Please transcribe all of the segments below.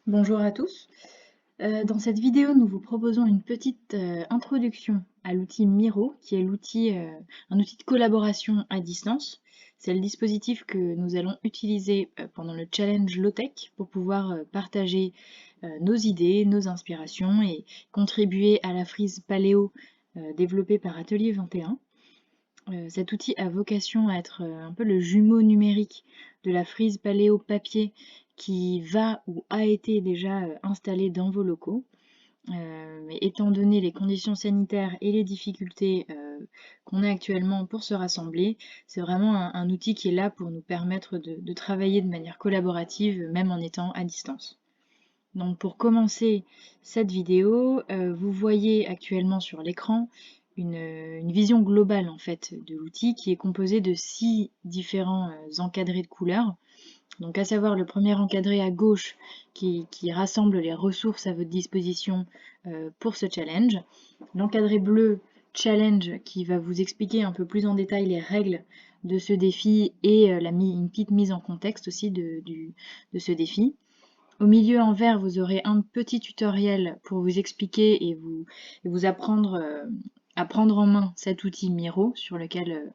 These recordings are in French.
Bonjour à tous. Dans cette vidéo, nous vous proposons une petite introduction à l'outil Miro, qui est un outil de collaboration à distance. C'est le dispositif que nous allons utiliser pendant le challenge Low-Tech pour pouvoir partager nos idées, nos inspirations et contribuer à la frise paléo développée par Atelier 21. Cet outil a vocation à être un peu le jumeau numérique de la frise paléo papier qui va ou a été déjà installée dans vos locaux. Mais étant donné les conditions sanitaires et les difficultés qu'on a actuellement pour se rassembler, c'est vraiment un outil qui est là pour nous permettre de travailler de manière collaborative, même en étant à distance. Donc pour commencer cette vidéo, vous voyez actuellement sur l'écran une vision globale en fait de l'outil qui est composé de 6 différents encadrés de couleurs. Donc à savoir le premier encadré à gauche qui rassemble les ressources à votre disposition pour ce challenge. L'encadré bleu challenge qui va vous expliquer un peu plus en détail les règles de ce défi et une petite mise en contexte aussi de ce défi. Au milieu en vert, vous aurez un petit tutoriel pour vous expliquer et vous apprendre à prendre en main cet outil Miro sur lequel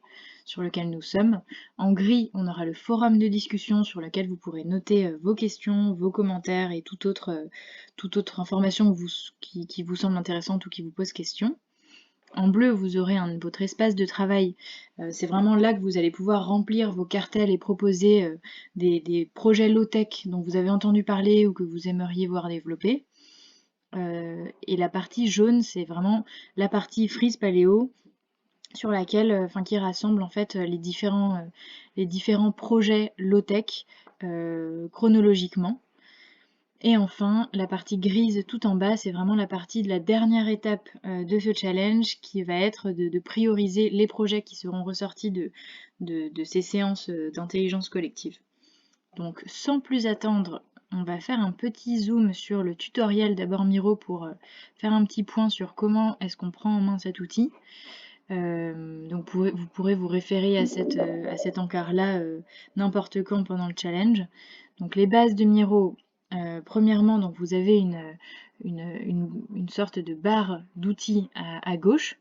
nous sommes. En gris, on aura le forum de discussion sur lequel vous pourrez noter vos questions, vos commentaires et toute autre information qui vous semble intéressante ou qui vous pose question. En bleu, vous aurez votre espace de travail. C'est vraiment là que vous allez pouvoir remplir vos cartels et proposer des projets low-tech dont vous avez entendu parler ou que vous aimeriez voir développer. Et la partie jaune, c'est vraiment la partie frise paléo sur laquelle, qui rassemble en fait les différents projets low-tech chronologiquement. Et enfin, la partie grise tout en bas, c'est vraiment la partie de la dernière étape de ce challenge qui va être de prioriser les projets qui seront ressortis de ces séances d'intelligence collective. Donc sans plus attendre, on va faire un petit zoom sur le tutoriel d'abord Miro pour faire un petit point sur comment est-ce qu'on prend en main cet outil. Donc vous pourrez vous référer à cet encart-là n'importe quand pendant le challenge. Donc les bases de Miro, premièrement, donc vous avez une sorte de barre d'outils à gauche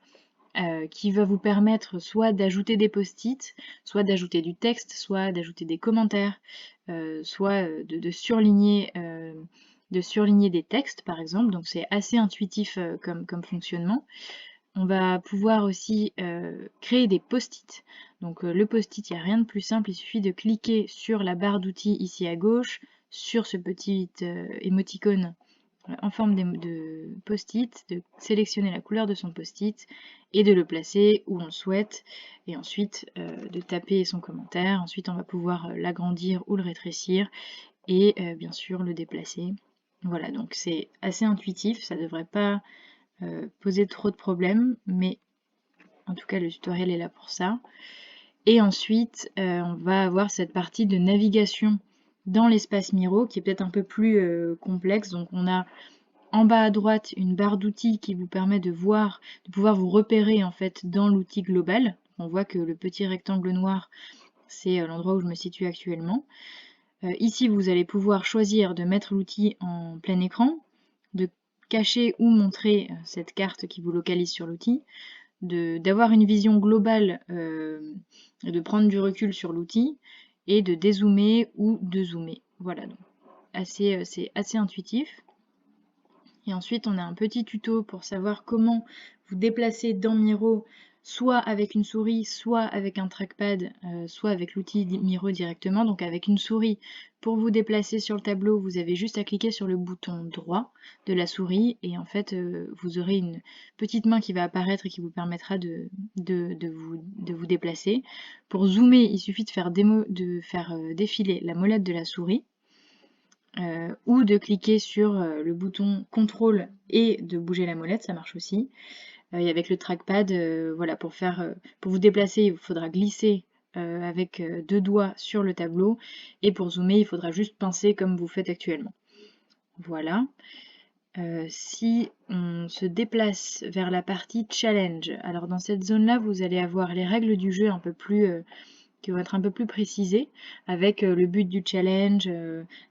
qui va vous permettre soit d'ajouter des post-it, soit d'ajouter du texte, soit d'ajouter des commentaires, soit de surligner des textes par exemple. Donc c'est assez intuitif comme fonctionnement. On va pouvoir aussi créer des post-it. Donc le post-it, il n'y a rien de plus simple, il suffit de cliquer sur la barre d'outils ici à gauche, sur ce petit émoticône en forme de post-it, de sélectionner la couleur de son post-it et de le placer où on le souhaite, et ensuite de taper son commentaire. Ensuite on va pouvoir l'agrandir ou le rétrécir, et bien sûr le déplacer. Voilà, donc c'est assez intuitif, ça ne devrait pas poser trop de problèmes, mais en tout cas le tutoriel est là pour ça. Et ensuite, on va avoir cette partie de navigation dans l'espace Miro qui est peut-être un peu plus complexe. Donc on a en bas à droite une barre d'outils qui vous permet de pouvoir vous repérer en fait dans l'outil global. On voit que le petit rectangle noir, c'est l'endroit où je me situe actuellement. Ici, vous allez pouvoir choisir de mettre l'outil en plein écran, de cacher ou montrer cette carte qui vous localise sur l'outil, d'avoir une vision globale, de prendre du recul sur l'outil et de dézoomer ou de zoomer. Voilà, donc c'est assez intuitif. Et ensuite, on a un petit tuto pour savoir comment vous déplacer dans Miro, soit avec une souris, soit avec un trackpad, soit avec l'outil Miro directement. Donc avec une souris, pour vous déplacer sur le tableau, vous avez juste à cliquer sur le bouton droit de la souris et en fait, vous aurez une petite main qui va apparaître et qui vous permettra de vous déplacer. Pour zoomer, il suffit de faire défiler la molette de la souris. Ou de cliquer sur le bouton contrôle et de bouger la molette, ça marche aussi. Et avec le trackpad, voilà, pour vous déplacer, il vous faudra glisser avec deux doigts sur le tableau, et pour zoomer, il faudra juste pincer comme vous faites actuellement. Voilà. Si on se déplace vers la partie challenge, alors dans cette zone-là, vous allez avoir les règles du jeu un peu plus qui vont être un peu plus précisées, avec le but du challenge,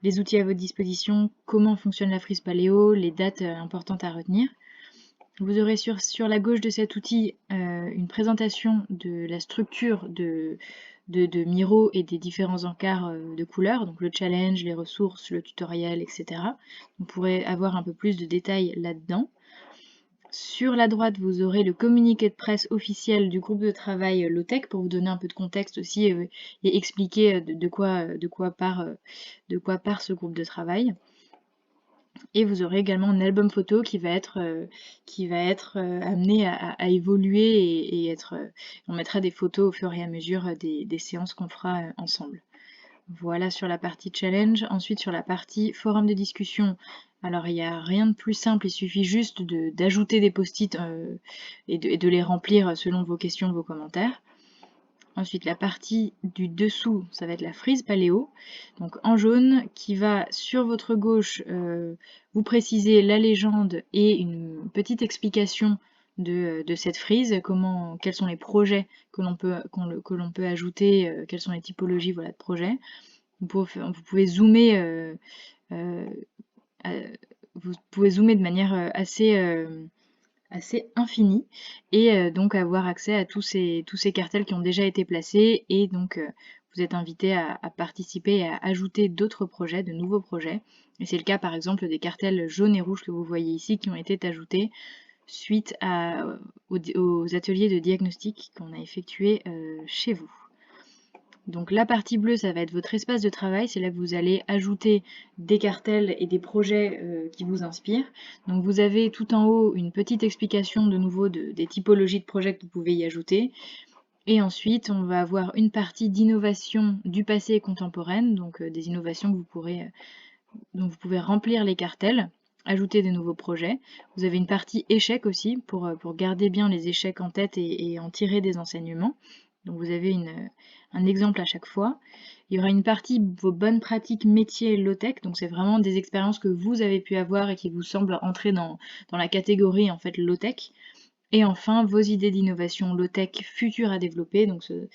les outils à votre disposition, comment fonctionne la frise paléo, les dates importantes à retenir. Vous aurez sur la gauche de cet outil une présentation de la structure de Miro et des différents encarts de couleurs, donc le challenge, les ressources, le tutoriel, etc. Vous pourrez avoir un peu plus de détails là-dedans. Sur la droite, vous aurez le communiqué de presse officiel du groupe de travail Lotech pour vous donner un peu de contexte aussi et expliquer de quoi part ce groupe de travail. Et vous aurez également un album photo qui va être amené à évoluer et être. On mettra des photos au fur et à mesure des séances qu'on fera ensemble. Voilà sur la partie challenge. Ensuite sur la partie forum de discussion, alors il n'y a rien de plus simple, il suffit juste d'ajouter des post-it et de les remplir selon vos questions, vos commentaires. Ensuite la partie du dessous, ça va être la frise paléo, donc en jaune, qui va sur votre gauche vous préciser la légende et une petite explication de cette frise, quels sont les projets que l'on peut ajouter, quelles sont les typologies de projets. Vous pouvez zoomer de manière assez infinie et donc avoir accès à tous ces cartels qui ont déjà été placés et donc vous êtes invité à participer et à ajouter d'autres projets, de nouveaux projets. Et c'est le cas par exemple des cartels jaunes et rouges que vous voyez ici qui ont été ajoutés suite aux ateliers de diagnostic qu'on a effectués chez vous. Donc la partie bleue, ça va être votre espace de travail, c'est là que vous allez ajouter des cartels et des projets qui vous inspirent. Donc vous avez tout en haut une petite explication de nouveau des typologies de projets que vous pouvez y ajouter. Et ensuite, on va avoir une partie d'innovation du passé et contemporaine, donc des innovations dont vous pouvez remplir les cartels, ajouter des nouveaux projets. Vous avez une partie échecs aussi, pour garder bien les échecs en tête et en tirer des enseignements. Donc vous avez un exemple à chaque fois. Il y aura une partie vos bonnes pratiques métiers low-tech, donc c'est vraiment des expériences que vous avez pu avoir et qui vous semblent entrer dans la catégorie en fait low-tech. Et enfin, vos idées d'innovation low-tech futures à développer, donc ce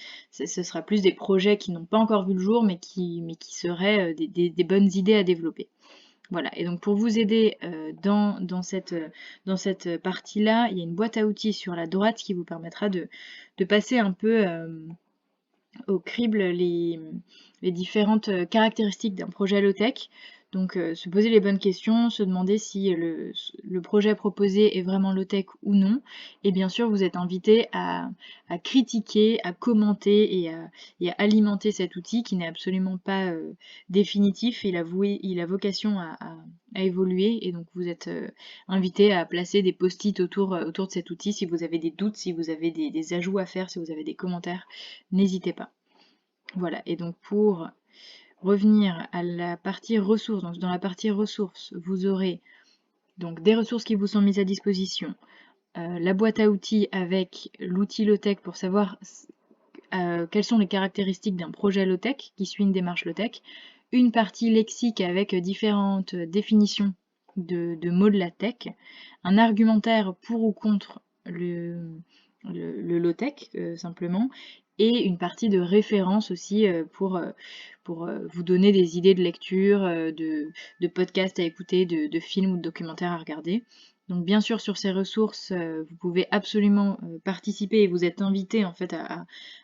sera plus des projets qui n'ont pas encore vu le jour, mais qui seraient des bonnes idées à développer. Voilà, et donc pour vous aider dans cette partie-là, il y a une boîte à outils sur la droite qui vous permettra de passer un peu au crible les différentes caractéristiques d'un projet low-tech. Donc se poser les bonnes questions, se demander si le projet proposé est vraiment low-tech ou non. Et bien sûr, vous êtes invité à critiquer, à commenter et à alimenter cet outil qui n'est absolument pas définitif. Il a vocation à évoluer et donc vous êtes invité à placer des post-it autour de cet outil si vous avez des doutes, si vous avez des ajouts à faire, si vous avez des commentaires, n'hésitez pas. Voilà, et donc pour revenir à la partie ressources, donc dans la partie ressources, vous aurez donc des ressources qui vous sont mises à disposition, la boîte à outils avec l'outil low-tech pour savoir quelles sont les caractéristiques d'un projet low-tech qui suit une démarche low-tech, une partie lexique avec différentes définitions de mots de la tech, un argumentaire pour ou contre le low-tech simplement, et une partie de référence aussi pour vous donner des idées de lecture, de podcasts à écouter, de films ou de documentaires à regarder. Donc bien sûr sur ces ressources, vous pouvez absolument participer et vous êtes invité en fait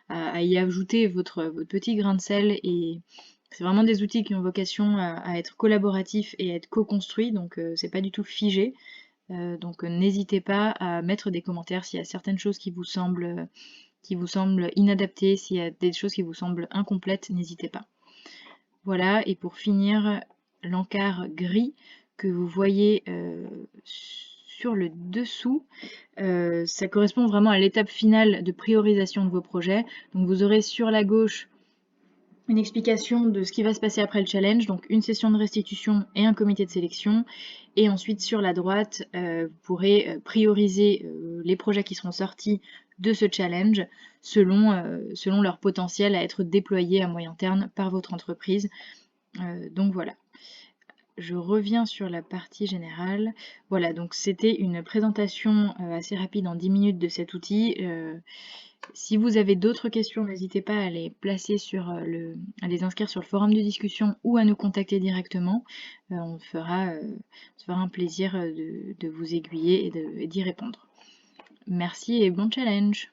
à y ajouter votre petit grain de sel, et c'est vraiment des outils qui ont vocation à être collaboratifs et à être co-construits, donc c'est pas du tout figé. Donc n'hésitez pas à mettre des commentaires s'il y a certaines choses qui vous semblent inadaptées, s'il y a des choses qui vous semblent incomplètes, n'hésitez pas. Voilà, et pour finir, l'encart gris que vous voyez sur le dessous, ça correspond vraiment à l'étape finale de priorisation de vos projets. Donc vous aurez sur la gauche une explication de ce qui va se passer après le challenge, donc une session de restitution et un comité de sélection. Et ensuite sur la droite, vous pourrez prioriser les projets qui seront sortis de ce challenge selon leur potentiel à être déployés à moyen terme par votre entreprise. Donc voilà. je reviens sur la partie générale. Voilà, donc c'était une présentation assez rapide en 10 minutes de cet outil. Si vous avez d'autres questions, n'hésitez pas à les placer à les inscrire sur le forum de discussion ou à nous contacter directement. On se fera un plaisir de vous aiguiller et d'y répondre. Merci et bon challenge!